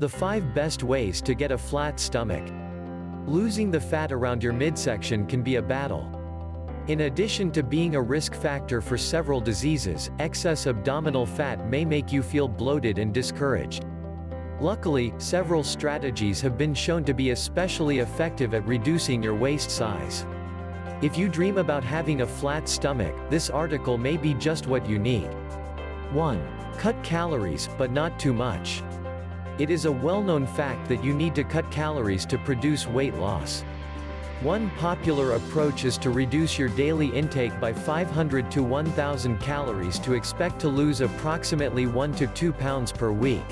The 5 best ways to get a flat stomach. Losing the fat around your midsection can be a battle. In addition to being a risk factor for several diseases, excess abdominal fat may make you feel bloated and discouraged. Luckily, several strategies have been shown to be especially effective at reducing your waist size. If you dream about having a flat stomach, this article may be just what you need. 1. Cut calories, but not too much. It is a well-known fact that you need to cut calories to produce weight loss. One popular approach is to reduce your daily intake by 500 to 1,000 calories to expect to lose approximately 1 to 2 pounds per week.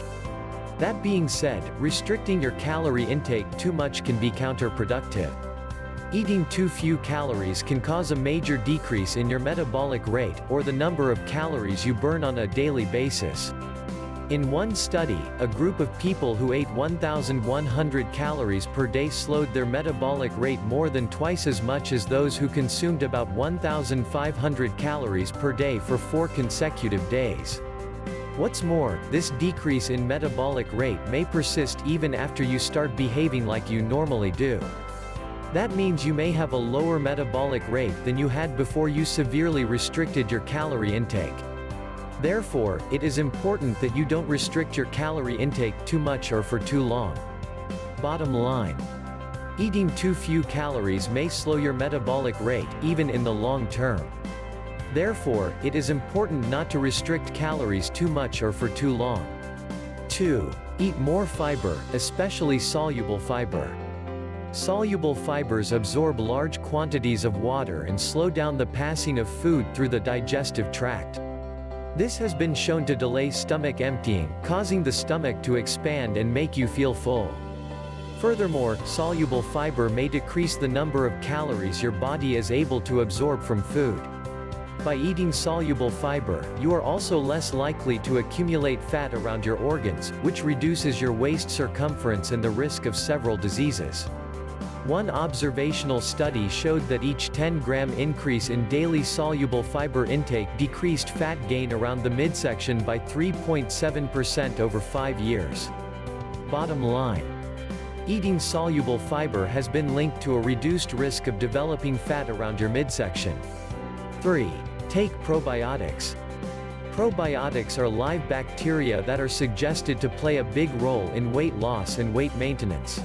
That being said, restricting your calorie intake too much can be counterproductive. Eating too few calories can cause a major decrease in your metabolic rate, or the number of calories you burn on a daily basis. In one study, a group of people who ate 1,100 calories per day slowed their metabolic rate more than twice as much as those who consumed about 1,500 calories per day for 4 consecutive days. What's more, this decrease in metabolic rate may persist even after you start behaving like you normally do. That means you may have a lower metabolic rate than you had before you severely restricted your calorie intake. Therefore, it is important that you don't restrict your calorie intake too much or for too long. Bottom line. Eating too few calories may slow your metabolic rate, even in the long term. Therefore, it is important not to restrict calories too much or for too long. 2. Eat more fiber, especially soluble fiber. Soluble fibers absorb large quantities of water and slow down the passing of food through the digestive tract. This has been shown to delay stomach emptying, causing the stomach to expand and make you feel full. Furthermore, soluble fiber may decrease the number of calories your body is able to absorb from food. By eating soluble fiber, you are also less likely to accumulate fat around your organs, which reduces your waist circumference and the risk of several diseases. One observational study showed that each 10-gram increase in daily soluble fiber intake decreased fat gain around the midsection by 3.7% over 5 years. Bottom line. Eating soluble fiber has been linked to a reduced risk of developing fat around your midsection. 3. Take probiotics. Probiotics are live bacteria that are suggested to play a big role in weight loss and weight maintenance.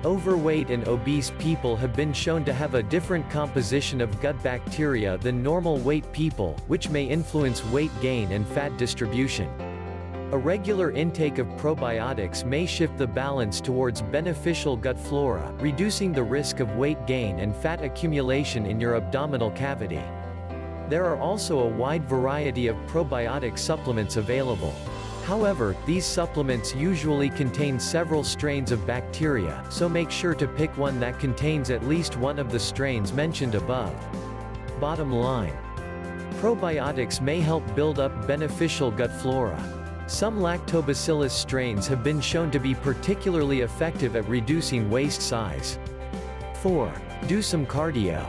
Overweight and obese people have been shown to have a different composition of gut bacteria than normal weight people, which may influence weight gain and fat distribution. A regular intake of probiotics may shift the balance towards beneficial gut flora, reducing the risk of weight gain and fat accumulation in your abdominal cavity. There are also a wide variety of probiotic supplements available. However, these supplements usually contain several strains of bacteria, so make sure to pick one that contains at least one of the strains mentioned above. Bottom line. Probiotics may help build up beneficial gut flora. Some lactobacillus strains have been shown to be particularly effective at reducing waist size. 4. Do some cardio.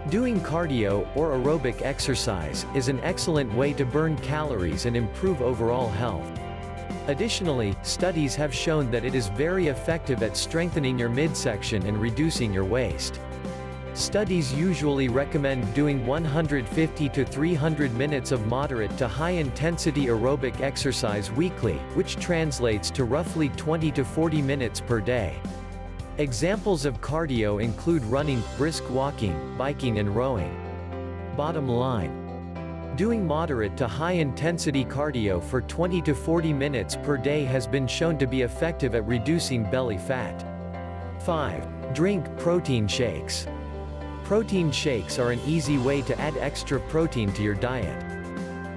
Doing cardio, or aerobic exercise, is an excellent way to burn calories and improve overall health. Additionally, studies have shown that it is very effective at strengthening your midsection and reducing your waist. Studies usually recommend doing 150 to 300 minutes of moderate to high-intensity aerobic exercise weekly, which translates to roughly 20 to 40 minutes per day. Examples of cardio include running, brisk walking, biking and rowing. Bottom line. Doing moderate to high-intensity cardio for 20 to 40 minutes per day has been shown to be effective at reducing belly fat. 5. Drink protein shakes. Protein shakes are an easy way to add extra protein to your diet.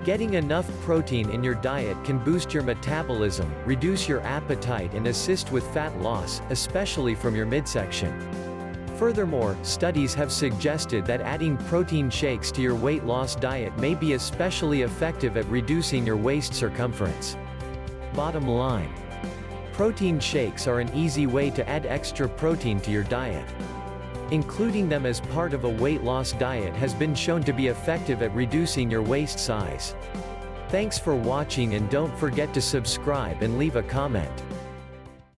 Getting enough protein in your diet can boost your metabolism, reduce your appetite and assist with fat loss, especially from your midsection. Furthermore, studies have suggested that adding protein shakes to your weight loss diet may be especially effective at reducing your waist circumference. Bottom line. Protein shakes are an easy way to add extra protein to your diet. Including them as part of a weight loss diet has been shown to be effective at reducing your waist size. Thanks for watching and don't forget to subscribe and leave a comment.